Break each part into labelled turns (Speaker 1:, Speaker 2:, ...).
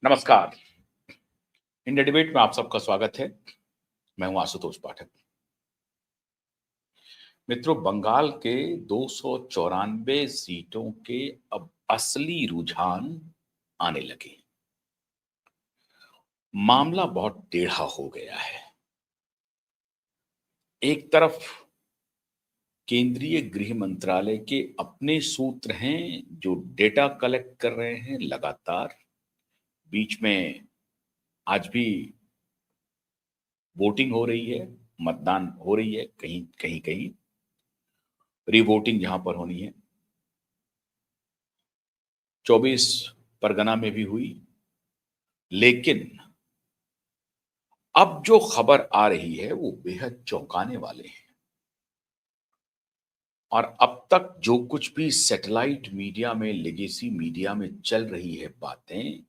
Speaker 1: नमस्कार। India debate में आप सबका स्वागत है। मैं हूं आशुतोष पाठक। मित्रों, बंगाल के 294 सीटों के अब असली रुझान आने लगे। मामला बहुत टेढ़ा हो गया है। एक तरफ केंद्रीय गृह मंत्रालय के अपने सूत्र हैं जो डेटा कलेक्ट कर रहे हैं लगातार। बीच में आज भी वोटिंग हो रही है, मतदान हो रही है, कहीं कहीं कहीं रीवोटिंग जहां पर होनी है। 24 परगना में भी हुई। लेकिन अब जो खबर आ रही है वो बेहद चौंकाने वाले हैं। और अब तक जो कुछ भी सैटेलाइट मीडिया में, लेगेसी मीडिया में चल रही है बातें,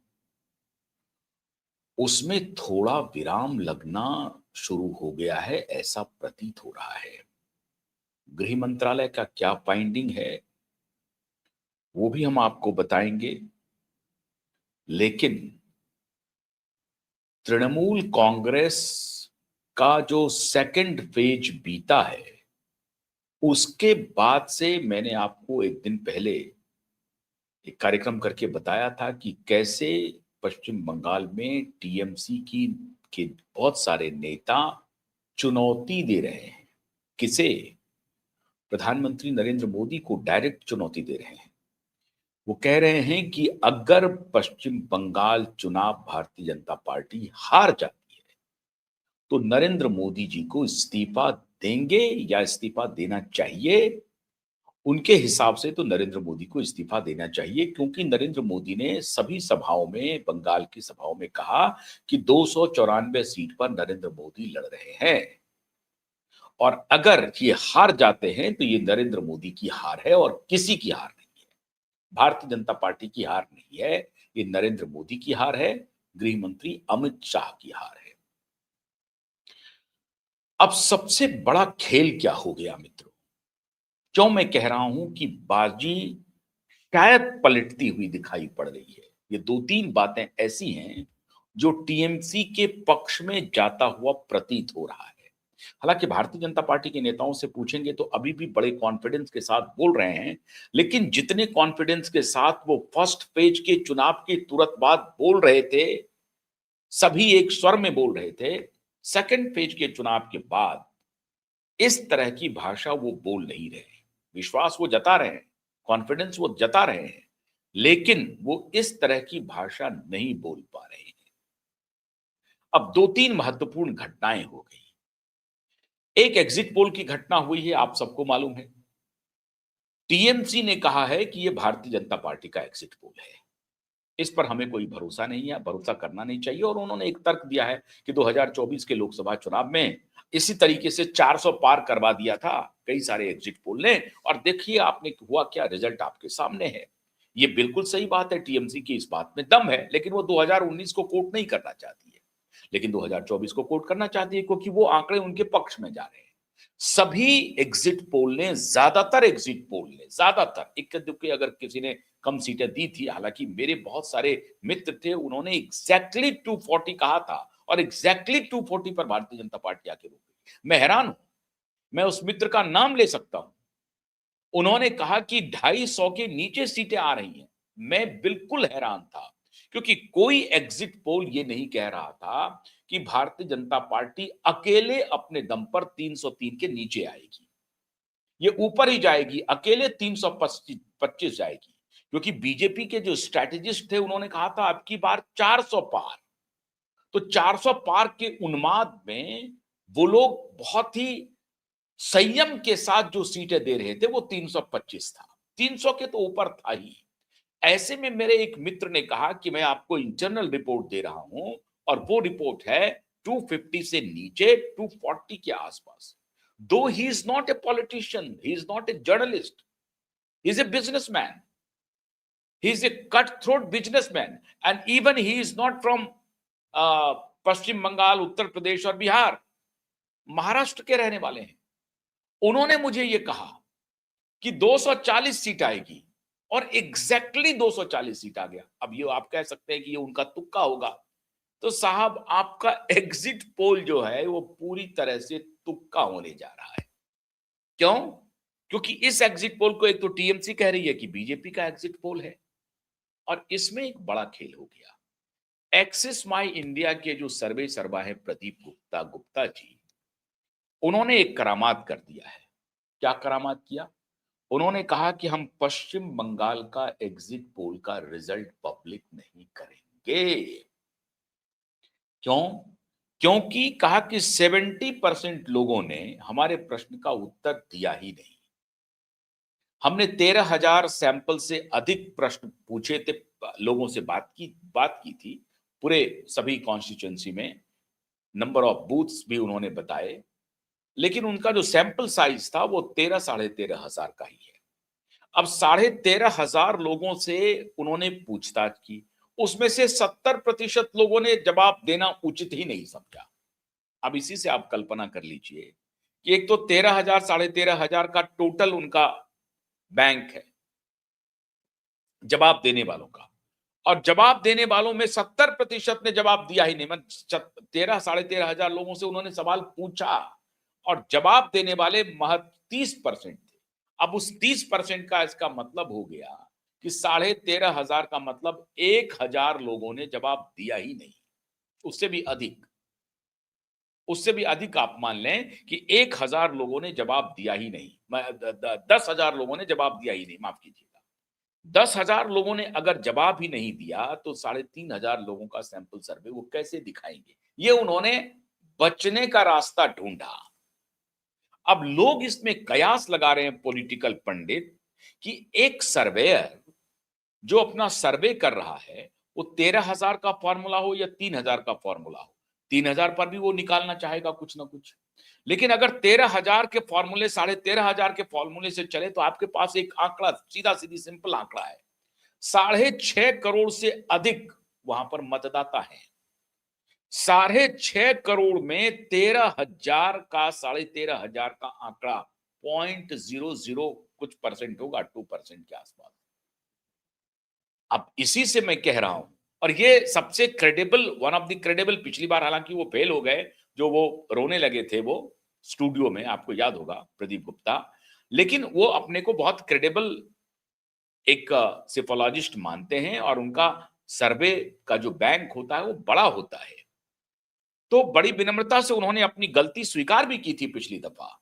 Speaker 1: उसमें थोड़ा विराम लगना शुरू हो गया है, ऐसा प्रतीत हो रहा है। गृह मंत्रालय का क्या फाइंडिंग है वो भी हम आपको बताएंगे। लेकिन तृणमूल कांग्रेस का जो सेकंड फेज बीता है, उसके बाद से मैंने आपको एक दिन पहले एक कार्यक्रम करके बताया था कि कैसे पश्चिम बंगाल में टीएमसी की के बहुत सारे नेता चुनौती दे रहे हैं। किसे? प्रधानमंत्री नरेंद्र मोदी को डायरेक्ट चुनौती दे रहे हैं। वो कह रहे हैं कि अगर पश्चिम बंगाल चुनाव भारतीय जनता पार्टी हार जाती है तो नरेंद्र मोदी जी को इस्तीफा देंगे या इस्तीफा देना चाहिए। उनके हिसाब से तो नरेंद्र मोदी को इस्तीफा देना चाहिए, क्योंकि नरेंद्र मोदी ने सभी सभाओं में, बंगाल की सभाओं में कहा कि 294 सीट पर नरेंद्र मोदी लड़ रहे हैं और अगर ये हार जाते हैं तो ये नरेंद्र मोदी की हार है और किसी की हार नहीं है। भारतीय जनता पार्टी की हार नहीं है, ये नरेंद्र मोदी की हार है, गृह मंत्री अमित शाह की हार है। अब सबसे बड़ा खेल क्या हो गया मित्रों? क्यों मैं कह रहा हूं कि बाजी शायद पलटती हुई दिखाई पड़ रही है? ये दो तीन बातें ऐसी हैं जो टीएमसी के पक्ष में जाता हुआ प्रतीत हो रहा है। हालांकि भारतीय जनता पार्टी के नेताओं से पूछेंगे तो अभी भी बड़े कॉन्फिडेंस के साथ बोल रहे हैं, लेकिन जितने कॉन्फिडेंस के साथ वो फर्स्ट पेज के चुनाव के तुरंत बाद बोल रहे थे, सभी एक स्वर में बोल रहे थे, सेकंड पेज के चुनाव के बाद इस तरह की भाषा वो बोल नहीं रहे। विश्वास वो जता रहे हैं, कॉन्फिडेंस वो जता रहे हैं, लेकिन वो इस तरह की भाषा नहीं बोल पा रहे हैं। अब दो तीन महत्वपूर्ण घटनाएं हो गई। एक एग्जिट पोल की घटना हुई है, आप सबको मालूम है। टीएमसी ने कहा है कि यह भारतीय जनता पार्टी का एग्जिट पोल है, इस पर हमें कोई भरोसा नहीं है, भरोसा करना नहीं चाहिए। और उन्होंने एक तर्क दिया है कि 2024 के लोकसभा चुनाव में इसी तरीके से 400 पार करवा दिया था कई सारे एग्जिट पोल ने, और देखिए आपने हुआ क्या, रिजल्ट आपके सामने है। ये बिल्कुल सही बात है, टीएमसी की इस बात में दम है, लेकिन वो 2019 को कोट नहीं करना चाहती है, लेकिन 2024 को कोट करना चाहती है, क्योंकि वो आंकड़े उनके पक्ष में जा रहे हैं। सभी एग्जिट पोल ने, ज्यादातर एग्जिट पोल ने, ज्यादातर, इक्के दुक्के अगर किसी ने कम सीटें दी थी, हालांकि मेरे बहुत सारे मित्र थे, उन्होंने एग्जैक्टली 240 कहा था और एग्जैक्टली 240 पर भारतीय जनता पार्टी आके रुक गई। मैं हैरान हूं, मैं उस मित्र का नाम ले सकता हूं। उन्होंने कहा कि 250 के नीचे सीटें आ रही हैं। मैं बिल्कुल हैरान था, क्योंकि कोई एग्जिट पोल ये नहीं कह रहा था कि भारतीय जनता पार्टी अकेले अपने दम पर 303 के नीचे आएगी। ये ऊपर ही जाएगी, अकेले 325 जाएगी, क्योंकि बीजेपी के जो स्ट्रैटेजिस्ट थे उन्होंने कहा था अब की बार 400 पार। तो 400 पार के उन्माद में वो लोग बहुत ही संयम के साथ जो सीटें दे रहे थे वो 325 था, 300 के तो ऊपर था ही। ऐसे में मेरे एक मित्र ने कहा कि मैं आपको इंटरनल रिपोर्ट दे रहा हूं और वो रिपोर्ट है 250 से नीचे 240 के आसपास। दो he is not a politician, he is not a journalist, he is a businessman, he is a cut throat businessman, and even he is not from Paschim Bengal, Uttar Pradesh और बिहार, महाराष्ट्र के रहने वाले हैं। उन्होंने मुझे यह कहा कि 240 सीट आएगी, और एग्जैक्टली 240 सीट आ गया। अब ये आप कह सकते हैं कि ये उनका तुक्का होगा। तो साहब आपका एग्जिट पोल जो है वो पूरी तरह से तुक्का होने जा रहा है। क्यों? क्योंकि इस एग्जिट पोल को एक तो टीएमसी कह रही है कि बीजेपी का एग्जिट पोल है और इसमें एक बड़ा खेल हो गया। एक्सिस माई इंडिया के जो सर्वे सर्वा है प्रदीप गुप्ता गुप्ता जी, उन्होंने एक करामात कर दिया है। क्या करामात किया? उन्होंने कहा कि हम पश्चिम बंगाल का एग्जिट पोल का रिजल्ट पब्लिक नहीं करेंगे। क्यों? क्योंकि कहा कि 70% लोगों ने हमारे प्रश्न का उत्तर दिया ही नहीं। हमने 13,000 सैंपल से अधिक प्रश्न पूछे थे, लोगों से बात की थी पूरे सभी कॉन्स्टिट्यूएंसी में। नंबर ऑफ बूथ्स भी उन्होंने बताए, लेकिन उनका जो सैंपल साइज था वो 13 साढ़े 13,000 का ही है। अब 13,500 लोगों से उन्होंने पूछताछ की, उसमें से 70% लोगों ने जवाब देना उचित ही नहीं समझा। अब इसी से आप कल्पना कर लीजिए कि एक तो 13,000 साढ़े 13,000 का टोटल उनका बैंक है जवाब देने वालों का, और जवाब देने वालों में 70% ने जवाब दिया ही नहीं। मतलब 13 साढ़े 13,000 लोगों से उन्होंने सवाल पूछा और जवाब देने वाले महज 30% थे। अब उस 30% का इसका मतलब हो गया कि 13,500 का मतलब 1,000 लोगों ने जवाब दिया ही नहीं। उससे भी अधिक, उससे भी अधिक आप मान लें कि 1,000 लोगों ने जवाब दिया ही नहीं। 10,000 लोगों ने जवाब दिया ही नहीं, माफ कीजिएगा। 10,000 लोगों ने अगर जवाब ही नहीं दिया तो 3,500 लोगों का सैंपल सर्वे वो कैसे दिखाएंगे? ये उन्होंने बचने का रास्ता ढूंढा। अब लोग इसमें कयास लगा रहे हैं पॉलिटिकल पंडित कि एक सर्वेयर जो अपना सर्वे कर रहा है वो 13,000 का फॉर्मूला हो या 3,000 का फॉर्मूला हो, 3,000 पर भी वो निकालना चाहेगा कुछ ना कुछ। लेकिन अगर 13,000 के फॉर्मूले 13,500 के फॉर्मूले से चले तो आपके पास एक आंकड़ा, सीधा सीधी सिंपल आंकड़ा है, 6.5 करोड़ से अधिक वहां पर मतदाता है। 6.5 करोड़ में 13,000 का 13,500 का आंकड़ा 0.00 कुछ परसेंट होगा, 2% के आसपास। अब इसी से मैं कह रहा हूं, और ये सबसे credible, one of the credible, पिछली बार हालांकि वो फेल हो गए, जो वो रोने लगे थे वो स्टूडियो में, आपको याद होगा प्रदीप गुप्ता, लेकिन वो अपने को बहुत क्रेडिबल एक सिफोलॉजिस्ट मानते हैं और उनका सर्वे का जो बैंक होता है वो बड़ा होता है। तो बड़ी विनम्रता से उन्होंने अपनी गलती स्वीकार भी की थी पिछली दफा,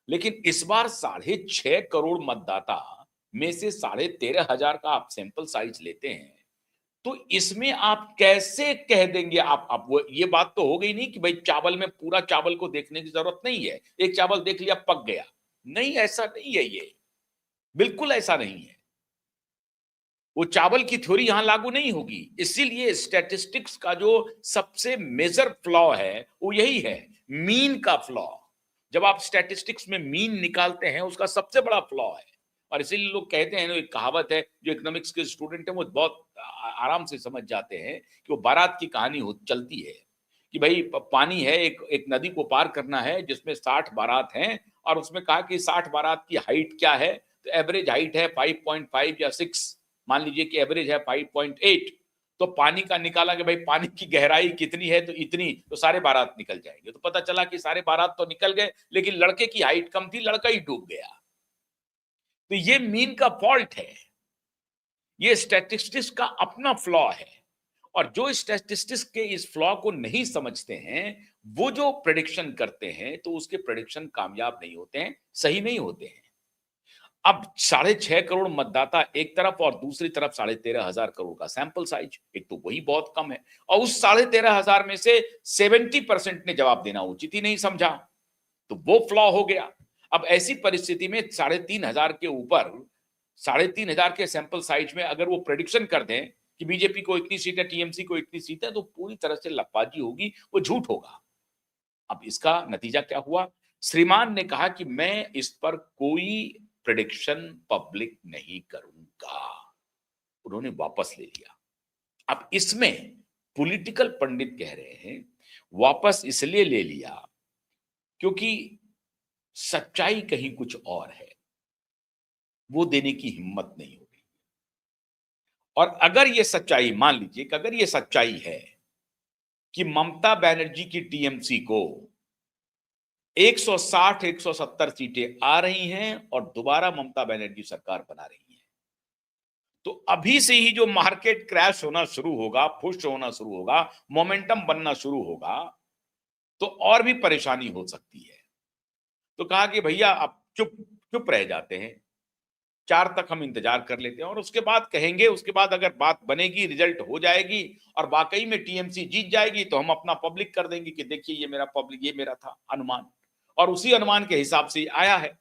Speaker 1: लेकिन इस बार 6.5 करोड़ मतदाता में से 13,500 का आप सैंपल साइज लेते हैं, तो इसमें आप कैसे कह देंगे? आप वो ये बात तो हो गई नहीं कि भाई चावल में पूरा चावल को देखने की जरूरत नहीं है, एक चावल देख लिया पक गया। नहीं, ऐसा नहीं है, ये बिल्कुल ऐसा नहीं है। वो चावल की थ्योरी यहां लागू नहीं होगी। इसीलिए स्टैटिस्टिक्स का जो सबसे मेजर फ्लॉ है वो यही है, मीन का फ्लॉ। जब आप स्टैटिस्टिक्स में मीन निकालते हैं उसका सबसे बड़ा फ्लॉ है। और इसीलिए लोग कहते हैं ना, एक कहावत है, जो इकोनॉमिक्स के स्टूडेंट हैं वो बहुत आराम से समझ जाते हैं कि वो बारात की कहानी हो चलती है कि भाई पानी है, एक एक नदी को पार करना है जिसमें 60 बारात हैं, और उसमें कहा कि 60 बारात की हाइट क्या है, तो एवरेज हाइट है 5.5 या 6, मान लीजिए कि एवरेज है 5.8। तो पानी का निकाला कि भाई पानी की गहराई कितनी है, तो इतनी, तो सारे बारात निकल जाएंगे। तो पता चला कि सारे बारात तो निकल गए, लेकिन लड़के की हाइट कम थी, लड़का ही डूब गया। तो ये मीन का फॉल्ट है, ये स्टैटिस्टिक्स का अपना फ्लॉ है। और जो स्टैटिस्टिक्स के इस फ्लॉ को नहीं समझते हैं, वो जो प्रेडिक्शन करते हैं तो उसके प्रेडिक्शन कामयाब नहीं होते हैं, सही नहीं होते हैं। अब 6.5 करोड़ मतदाता एक तरफ और दूसरी तरफ 13,500 करोड़ का सैंपल साइज, एक तो वही बहुत कम है, और उस 13,500 में से 70% ने जवाब देना उचित ही नहीं समझा, तो वो फ्लॉ हो गया। अब ऐसी परिस्थिति में 3,500 के ऊपर 3,500 के सैंपल साइज में अगर वो प्रेडिक्शन कर दें कि बीजेपी को इतनी सीट है, टीएमसी को इतनी सीट है, तो पूरी तरह से लफबाजी होगी, वो झूठ होगा। अब इसका नतीजा क्या हुआ? श्रीमान ने कहा कि मैं इस पर कोई प्रेडिक्शन पब्लिक नहीं करूंगा, उन्होंने वापस ले लिया। अब इसमें पॉलिटिकल पंडित कह रहे हैं वापस इसलिए ले लिया क्योंकि सच्चाई कहीं कुछ और है, वो देने की हिम्मत नहीं हो रही। और अगर ये सच्चाई, मान लीजिए कि अगर ये सच्चाई है कि ममता बनर्जी की टीएमसी को 160 170 सीटें आ रही हैं और दोबारा ममता बनर्जी सरकार बना रही है, तो अभी से ही जो मार्केट क्रैश होना शुरू होगा, पुश होना शुरू होगा, मोमेंटम बनना शुरू होगा, तो और भी परेशानी हो सकती है। तो कहा कि भैया अब चुप चुप रह जाते हैं, 4 तक हम इंतजार कर लेते हैं और उसके बाद कहेंगे, उसके बाद अगर बात बनेगी, रिजल्ट हो जाएगी और वाकई में टीएमसी जीत जाएगी, तो हम अपना पब्लिक कर देंगे कि देखिए ये मेरा पब्लिक, ये मेरा था अनुमान, और उसी अनुमान के हिसाब से आया है।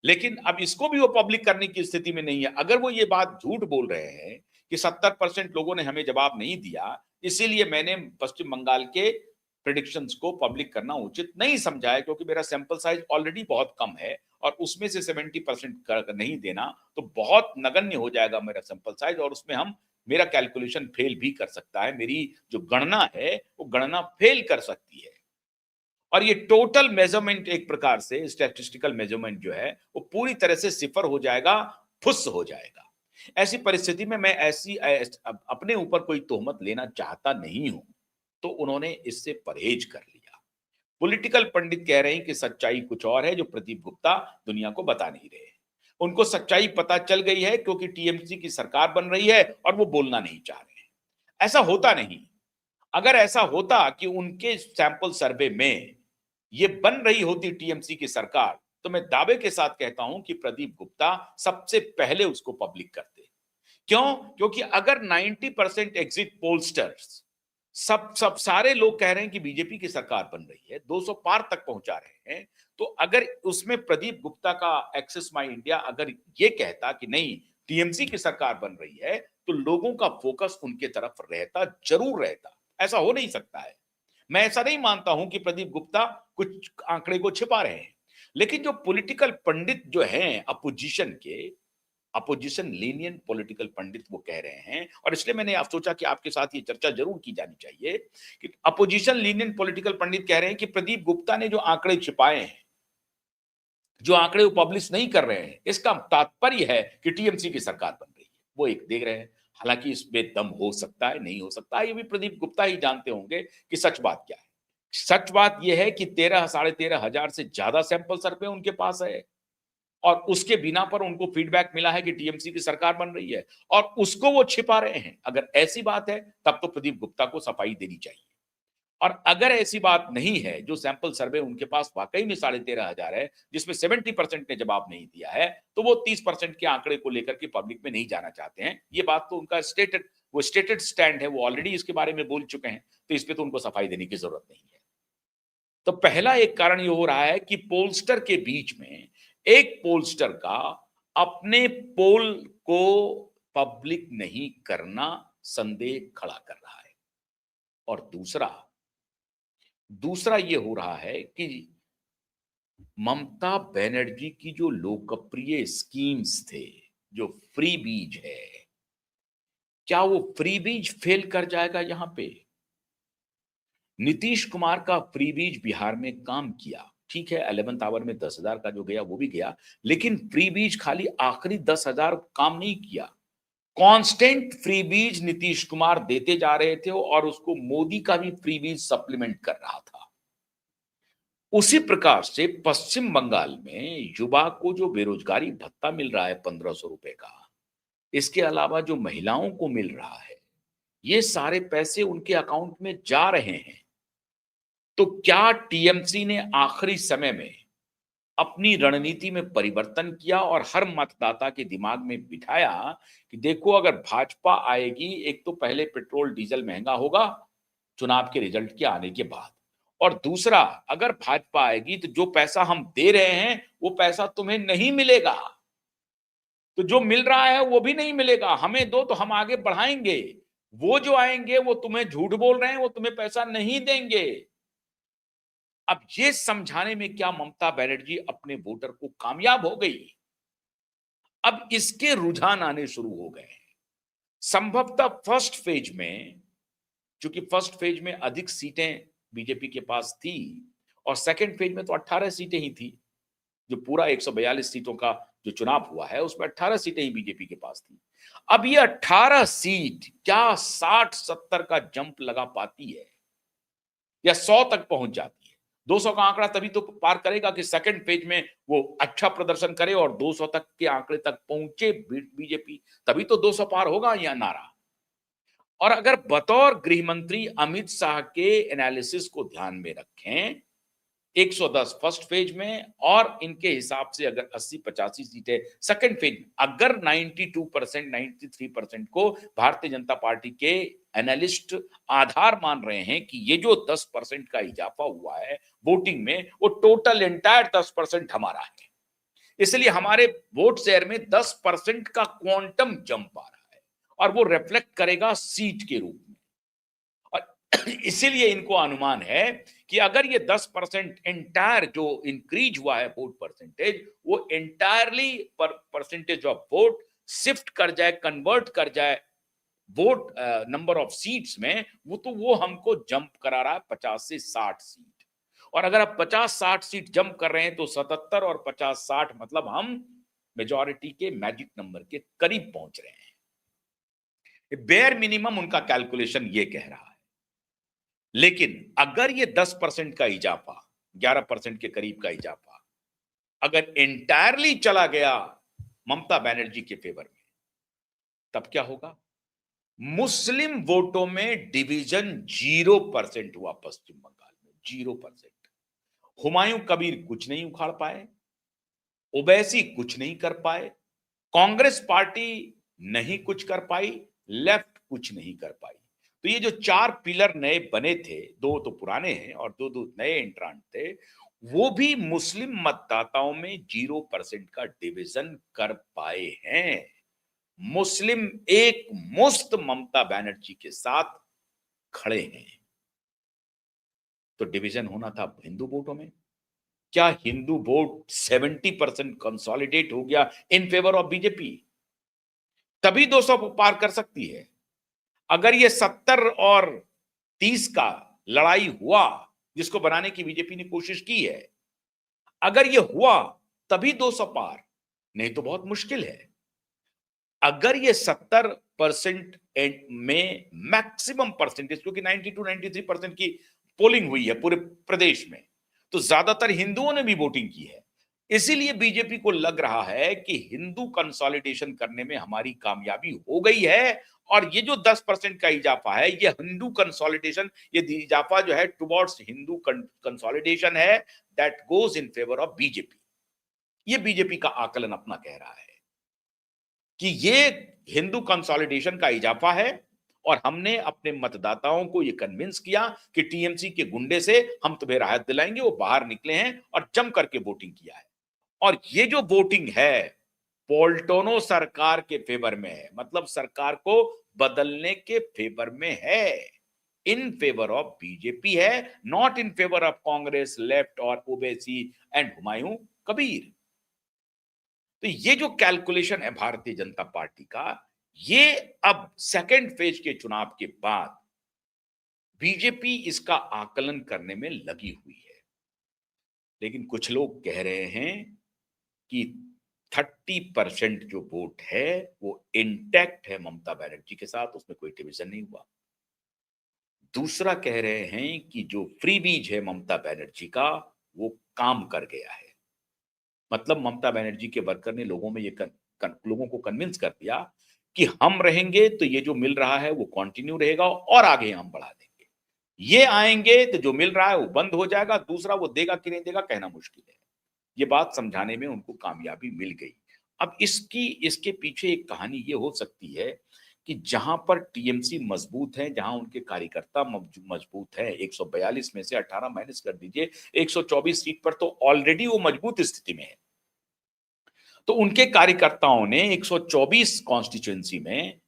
Speaker 1: लेकिन अब इसको भी वो पब्लिक करने की स्थिति में नहीं है। अगर वो ये बात झूठ बोल रहे हैं कि 70% लोगों ने हमें जवाब नहीं दिया, इसीलिए मैंने पश्चिम बंगाल के प्रेडिक्शंस को पब्लिक करना उचित नहीं समझा है, क्योंकि मेरा सैंपल साइज ऑलरेडी बहुत कम है और उसमें से 70% नहीं देना तो बहुत नगण्य हो जाएगा मेरा सैंपल साइज, और उसमें हम, मेरा कैलकुलेशन फेल भी कर सकता है, मेरी जो गणना है वो गणना फेल कर सकती है। और ये टोटल मेजरमेंट एक प्रकार से स्टैटिस्टिकल मेजरमेंट जो है वो पूरी तरह से सिफर हो जाएगा, फुस हो जाएगा। ऐसी परिस्थिति में मैं अपने ऊपर कोई तोहमत लेना चाहता नहीं हूं, तो उन्होंने इससे परहेज कर लिया। पॉलिटिकल पंडित कह रहे हैं कि सच्चाई कुछ और है जो प्रदीप गुप्ता दुनिया को बता नहीं रहे। उनको सच्चाई पता चल गई है क्योंकि टीएमसी की सरकार बन रही है और वो बोलना नहीं चाह रहे हैं। ऐसा होता नहीं। अगर ऐसा होता कि उनके सैंपल सर्वे में ये बन रही होती टीएमसी की सरकार, तो मैं दावे के साथ कहता हूं कि प्रदीप गुप्ता सबसे पहले उसको पब्लिक करते। क्यों? क्योंकि अगर 90% एग्जिट पोलस्टर्स, सब सब सारे लोग कह रहे हैं कि बीजेपी की सरकार बन रही है, 200 पार तक पहुंचा रहे हैं, तो अगर उसमें प्रदीप गुप्ता का एक्सेस माई इंडिया अगर ये कहता कि नहीं टीएमसी की सरकार बन रही है, तो लोगों का फोकस उनके तरफ रहता, जरूर रहता। ऐसा हो नहीं सकता है। मैं ऐसा नहीं मानता हूं कि प्रदीप गुप्ता कुछ आंकड़े को छिपा रहे हैं, लेकिन जो पॉलिटिकल पंडित जो हैं अपोजिशन के, अपोजिशन लीनियन पॉलिटिकल पंडित वो कह रहे हैं, और इसलिए मैंने आप सोचा कि आपके साथ ये चर्चा जरूर की जानी चाहिए कि अपोजिशन लीनियन पॉलिटिकल पंडित कह रहे हैं कि प्रदीप गुप्ता ने जो आंकड़े छिपाए हैं, जो आंकड़े वो पब्लिश नहीं कर रहे हैं, इसका तात्पर्य है कि टीएमसी की सरकार बन रही है, वो एक देख रहे हैं। हालांकि इसमें दम हो सकता है, नहीं हो सकता है, ये भी प्रदीप गुप्ता ही जानते होंगे कि सच बात क्या है। सच बात यह है कि 13 साढ़े 13 हजार से ज्यादा सैंपल सर्वे उनके पास है और उसके बिना पर उनको फीडबैक मिला है कि टीएमसी की सरकार बन रही है और उसको वो छिपा रहे हैं। अगर ऐसी बात है तब तो प्रदीप गुप्ता को सफाई देनी चाहिए, और अगर ऐसी बात नहीं है, जो सैंपल सर्वे उनके पास वाकई में 13,500 है, जिसमें 70% ने जवाब नहीं दिया है, तो वो 30% के आंकड़े को लेकर के पब्लिक में नहीं जाना चाहते हैं। ये बात तो उनका स्टेटेड स्टैंड है, वो ऑलरेडी इसके बारे में बोल चुके हैं, तो इस पे तो उनको सफाई देने की जरूरत नहीं है। तो पहला एक कारण ये हो रहा है कि पोलस्टर के बीच में एक पोलस्टर का अपने पोल को पब्लिक नहीं करना संदेह खड़ा कर रहा है, और दूसरा दूसरा ये हो रहा है कि ममता बनर्जी की जो लोकप्रिय स्कीम्स थे, जो फ्री बीज है, क्या वो फ्री बीज फेल कर जाएगा यहां पे? नीतीश कुमार का फ्री बीज बिहार में काम किया, ठीक है, 11th आवर में 10,000 का जो गया वो भी गया, लेकिन फ्री बीज खाली आखिरी 10,000 काम नहीं किया। कांस्टेंट फ्री बीज नीतीश कुमार देते जा रहे थे और उसको मोदी का भी फ्री बीज सप्लीमेंट कर रहा था। उसी प्रकार से पश्चिम बंगाल में युवा को जो बेरोजगारी भत्ता मिल रहा है 1,500 रुपए का, इसके अलावा जो महिलाओं को मिल रहा है, ये सारे पैसे उनके अकाउंट में जा रहे हैं। तो क्या टीएमसी ने आखिरी समय में अपनी रणनीति में परिवर्तन किया और हर मतदाता के दिमाग में बिठाया कि देखो अगर भाजपा आएगी, एक तो पहले पेट्रोल डीजल महंगा होगा चुनाव के रिजल्ट के आने के बाद, और दूसरा अगर भाजपा आएगी तो जो पैसा हम दे रहे हैं वो पैसा तुम्हें नहीं मिलेगा, तो जो मिल रहा है वो भी नहीं मिलेगा, हमें दो तो हम आगे बढ़ाएंगे, वो जो आएंगे वो तुम्हें झूठ बोल रहे हैं, वो तुम्हें पैसा नहीं देंगे। अब ये समझाने में क्या ममता बनर्जी अपने वोटर को कामयाब हो गई? अब इसके रुझान आने शुरू हो गए हैं। संभवतः फर्स्ट फेज में, क्योंकि फर्स्ट फेज में अधिक सीटें बीजेपी के पास थी और सेकंड फेज में तो 18 सीटें ही थी, जो पूरा 142 सीटों का जो चुनाव हुआ है उसमें 18 सीटें ही बीजेपी के पास थी। अब ये 18 सीट क्या 60-70 का जंप लगा पाती है या 100 तक पहुंच जाती है? 200 का आंकड़ा तभी तो पार करेगा कि सेकंड फेज में वो अच्छा प्रदर्शन करे और 200 तक के आंकड़े तक पहुंचे बीजेपी, तभी तो 200 पार होगा या नारा। और अगर बतौर गृह मंत्री अमित शाह के एनालिसिस को ध्यान में रखें, 110 फर्स्ट फेज में और इनके हिसाब से अगर 80-85 सीटें सेकंड फेज में, अगर 92% 93% को भारतीय जनता पार्टी के एनालिस्ट आधार मान रहे हैं कि ये जो 10% का इजाफा हुआ है वोटिंग में, वो टोटल एंटायर 10% हमारा है। इसलिए हमारे वोट शेयर में 10% का क्वांटम जंप आ रहा है और वो रिफ्लेक्ट करेगा सीट के रूप में। और इसीलिए इनको अनुमान है कि अगर ये 10% एंटायर जो इंक्रीज हुआ है वोट परसेंटेज, वो entirely percentage of vote shift कर जाए, कन्वर्ट कर जाए वोट नंबर ऑफ सीट्स में, वो हमको जंप करा रहा है 50 से 60 सीट। और अगर आप 50-60 सीट जंप कर रहे हैं तो 77 और 50-60 मतलब हम मेजॉरिटी के मैजिक नंबर के करीब पहुंच रहे हैं। बेयर मिनिमम उनका कैलकुलेशन ये कह रहा है। लेकिन अगर ये 10% का इजाफा, 11% के करीब का इजाफा अगर एंटायरली चला गया ममता बनर्जी के फेवर में, तब क्या होगा? मुस्लिम वोटों में डिवीजन 0% हुआ पश्चिम बंगाल में, 0%। हुमायूं कबीर कुछ नहीं उखाड़ पाए, ओवैसी कुछ नहीं कर पाए, कांग्रेस पार्टी नहीं कुछ कर पाई, लेफ्ट कुछ नहीं कर पाई। तो ये जो 4 पिलर नए बने थे, 2 तो पुराने हैं और 2 नए एंट्रांट थे, वो भी मुस्लिम मतदाताओं में 0% का डिवीजन कर पाए हैं। मुस्लिम एक मुस्त ममता बनर्जी के साथ खड़े हैं। तो डिवीजन होना था हिंदू वोटों में। क्या हिंदू वोट 70% कंसोलिडेट हो गया इन फेवर ऑफ बीजेपी? तभी 200 पार कर सकती है। अगर ये 70 और 30 का लड़ाई हुआ, जिसको बनाने की बीजेपी ने कोशिश की है, अगर ये हुआ तभी 200 पार, नहीं तो बहुत मुश्किल है। अगर ये 70% में मैक्सिमम परसेंटेज, क्योंकि 92-93% की पोलिंग हुई है पूरे प्रदेश में, तो ज्यादातर हिंदुओं ने भी वोटिंग की है। इसीलिए बीजेपी को लग रहा है कि हिंदू कंसोलिडेशन करने में हमारी कामयाबी हो गई है और ये जो 10% का इजाफा है, ये हिंदू कंसोलिडेशन, ये इजाफा जो है टुवर्ड्स हिंदू कंसोलिडेशन है, that goes in favour of BJP. ये बीजेपी का आकलन अपना कह रहा है कि ये हिंदू कंसोलिडेशन का इजाफा है और हमने अपने मतदाताओं को ये कन्विंस किया कि टीएमसी के गुंडे से हम तुम्हें राहत दिलाएंगे। वो बाहर निकले हैं और जम करके वोटिंग किया है। और ये जो वोटिंग है पोल्टोनो सरकार के फेवर में है, मतलब सरकार को बदलने के फेवर में है, इन फेवर ऑफ बीजेपी है, not in favour of Congress, left और ओवैसी एंड हुमायूं कबीर। तो ये जो कैलकुलेशन है भारतीय जनता पार्टी का, ये अब सेकंड फेज के चुनाव के बाद बीजेपी इसका आकलन करने में लगी हुई है। लेकिन कुछ लोग कह रहे हैं कि 30% जो वोट है वो इंटैक्ट है ममता बनर्जी के साथ, उसमें कोई डिवीजन नहीं हुआ। दूसरा कह रहे हैं कि जो फ्रीबीज है ममता बनर्जी का, वो काम कर गया है। मतलब ममता बनर्जी के वर्कर ने लोगों में लोगों को कन्विंस कर दिया कि हम रहेंगे तो ये जो मिल रहा है वो कंटिन्यू रहेगा और आगे हम बढ़ा देंगे। ये आएंगे तो जो मिल रहा है वो बंद हो जाएगा, दूसरा वो देगा कि नहीं देगा कहना मुश्किल है। ये बात समझाने में उनको कामयाबी मिल गई। अब इसके पीछे एक कहानी ये हो सकती है कि जहां पर टीएमसी मजबूत है, जहां उनके कार्यकर्ता मजबूत है, 142 में से 18 माइनस कर दीजिए, 124 सीट पर तो ऑलरेडी वो मजबूत स्थिति में है। तो उनके कार्यकर्ताओं ने 124 कॉन्स्टिट्यूएंसी में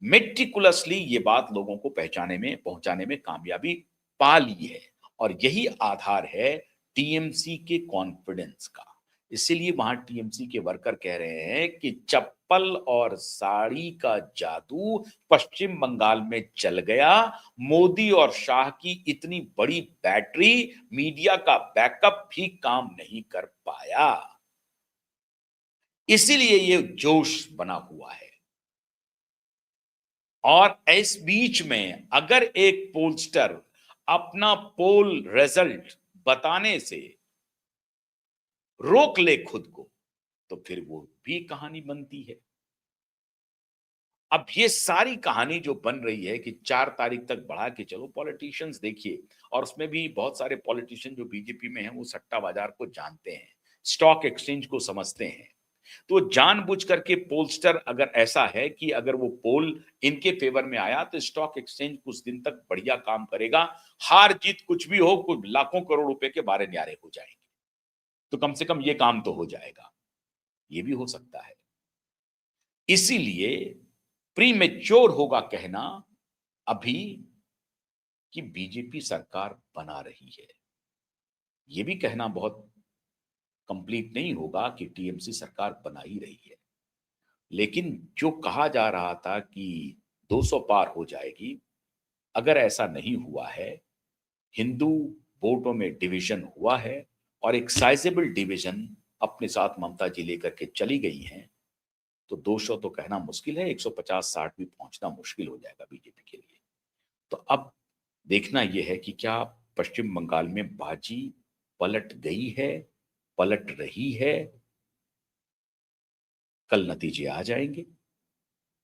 Speaker 1: मेटिकुलसली ये बात लोगों को पहुंचाने में कामयाबी पा ली है और यही आधार है टीएमसी के कॉन्फिडेंस का। इसीलिए वहां टीएमसी के वर्कर कह रहे हैं कि चप्पल और साड़ी का जादू पश्चिम बंगाल में चल गया। मोदी और शाह की इतनी बड़ी बैटरी, मीडिया का बैकअप भी काम नहीं कर पाया। इसीलिए ये जोश बना हुआ है। और इस बीच में अगर एक पोलस्टर अपना पोल रिजल्ट बताने से रोक ले खुद को, तो फिर वो भी कहानी बनती है। अब ये सारी कहानी जो बन रही है कि 4 तारीख तक बढ़ा के चलो, पॉलिटिशियंस देखिए, और उसमें भी बहुत सारे पॉलिटिशियन जो बीजेपी में हैं, वो सट्टा बाजार को जानते हैं, स्टॉक एक्सचेंज को समझते हैं। तो जानबूझ करके पोलस्टर अगर ऐसा है कि अगर वो पोल इनके फेवर में आया तो स्टॉक एक्सचेंज कुछ दिन तक बढ़िया काम करेगा, हार जीत कुछ भी हो, कुछ लाखों करोड़ रुपए के बारे न्यारे हो जाएंगे, तो कम से कम ये काम तो हो जाएगा। ये भी हो सकता है। इसीलिए प्रीमेच्योर होगा कहना अभी कि बीजेपी सरकार बना रही है। ये भी कहना बहुत कंप्लीट नहीं होगा कि टीएमसी सरकार बना ही रही है। लेकिन जो कहा जा रहा था कि 200 पार हो जाएगी, अगर ऐसा नहीं हुआ है, हिंदू वोटों में डिवीजन हुआ है और एक साइजेबल डिवीजन अपने साथ ममता जी लेकर के चली गई हैं, तो 200 तो कहना मुश्किल है, 150-60 भी पहुंचना मुश्किल हो जाएगा बीजेपी के लिए। तो अब देखना यह है कि क्या पश्चिम बंगाल में बाजी पलट गई है, पलट रही है। कल नतीजे आ जाएंगे,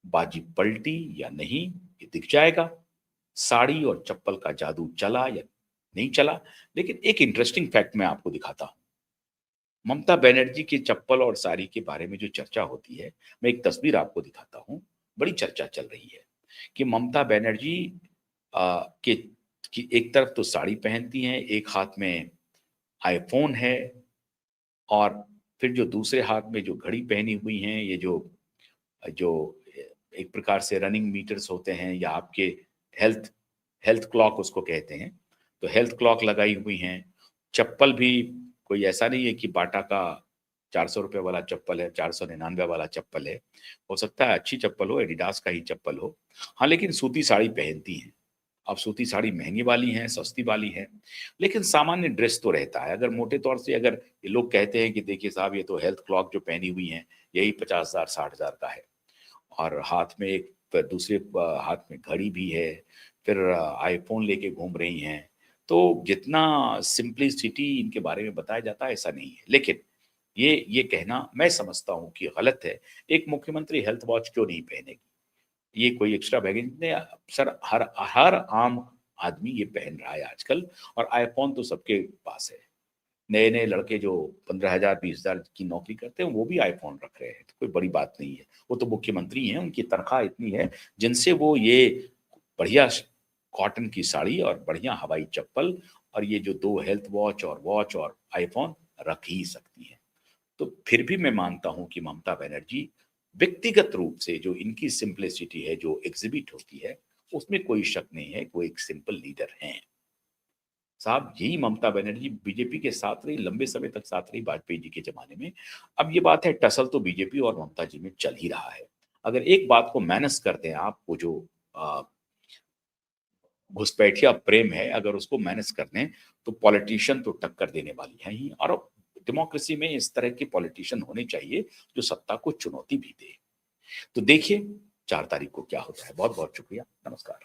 Speaker 1: बाजी पलटी या नहीं ये दिख जाएगा। साड़ी और चप्पल का जादू चला या नहीं चला। लेकिन एक इंटरेस्टिंग फैक्ट मैं आपको दिखाता हूं। ममता बनर्जी की चप्पल और साड़ी के बारे में जो चर्चा होती है, मैं एक तस्वीर आपको दिखाता हूं। बड़ी चर्चा चल रही है कि ममता बनर्जी के की एक तरफ तो साड़ी पहनती हैं, एक हाथ में आईफोन है, और फिर जो दूसरे हाथ में जो घड़ी पहनी हुई हैं, ये जो जो एक प्रकार से रनिंग मीटर्स होते हैं, या आपके हेल्थ हेल्थ क्लॉक उसको कहते हैं, तो हेल्थ क्लॉक लगाई हुई हैं। चप्पल भी कोई ऐसा नहीं है कि बाटा का 400 रुपए वाला चप्पल है, 499 वाला चप्पल है। हो सकता है अच्छी चप्पल हो, एडिडास का ही चप्पल हो। हाँ, लेकिन सूती साड़ी पहनती हैं। अब सूती साड़ी महंगी वाली है, सस्ती वाली है, लेकिन सामान्य ड्रेस तो रहता है। अगर मोटे तौर से अगर ये लोग कहते हैं कि देखिए साहब, ये तो हेल्थ क्लॉक जो पहनी हुई है यही 50,000 60,000 का है, और हाथ में एक दूसरे हाथ में घड़ी भी है, फिर आईफोन लेके घूम रही हैं। तो जितना सिंप्लिसिटी इनके बारे में बताया जाता है, ऐसा नहीं है। लेकिन ये कहना मैं समझता हूँ कि गलत है। एक मुख्यमंत्री हेल्थ वॉच क्यों नहीं पहनेगी? ये कोई एक्स्ट्रा बैगेज नहीं, सर हर हर आम आदमी ये पहन रहा है आजकल, और आईफोन तो सबके पास है। नए नए लड़के जो 15,000 20,000 की नौकरी करते हैं, वो भी आईफोन रख रहे हैं, तो कोई बड़ी बात नहीं है। वो तो मुख्यमंत्री हैं, उनकी तनख्वाह इतनी है जिनसे वो ये बढ़िया कॉटन की साड़ी और बढ़िया हवाई चप्पल और ये जो 2 हेल्थ वॉच और आईफोन रख ही सकती हैं। तो फिर भी मैं मानता हूं कि ममता बनर्जी व्यक्तिगत रूप से जो इनकी सिंप्लिसिटी है जो एग्जिबिट होती है, उसमें कोई शक नहीं है, वो एक सिंपल लीडर हैं। साहब, यही ममता बनर्जी बीजेपी के साथ रही, लंबे समय तक साथ रही वाजपेयी जी के जमाने में। अब ये बात है, टसल तो बीजेपी और ममता जी में चल ही रहा है। अगर एक बात को मैनेज करते हैं आप, वो जो घुसपैठिया प्रेम है, अगर उसको मैनेज कर लें, तो पॉलिटिशियन तो टक्कर देने वाली है ही। और डेमोक्रेसी में इस तरह के पॉलिटिशियन होने चाहिए जो सत्ता को चुनौती भी दे। तो देखिए 4 तारीख को क्या होता है। बहुत बहुत शुक्रिया, नमस्कार।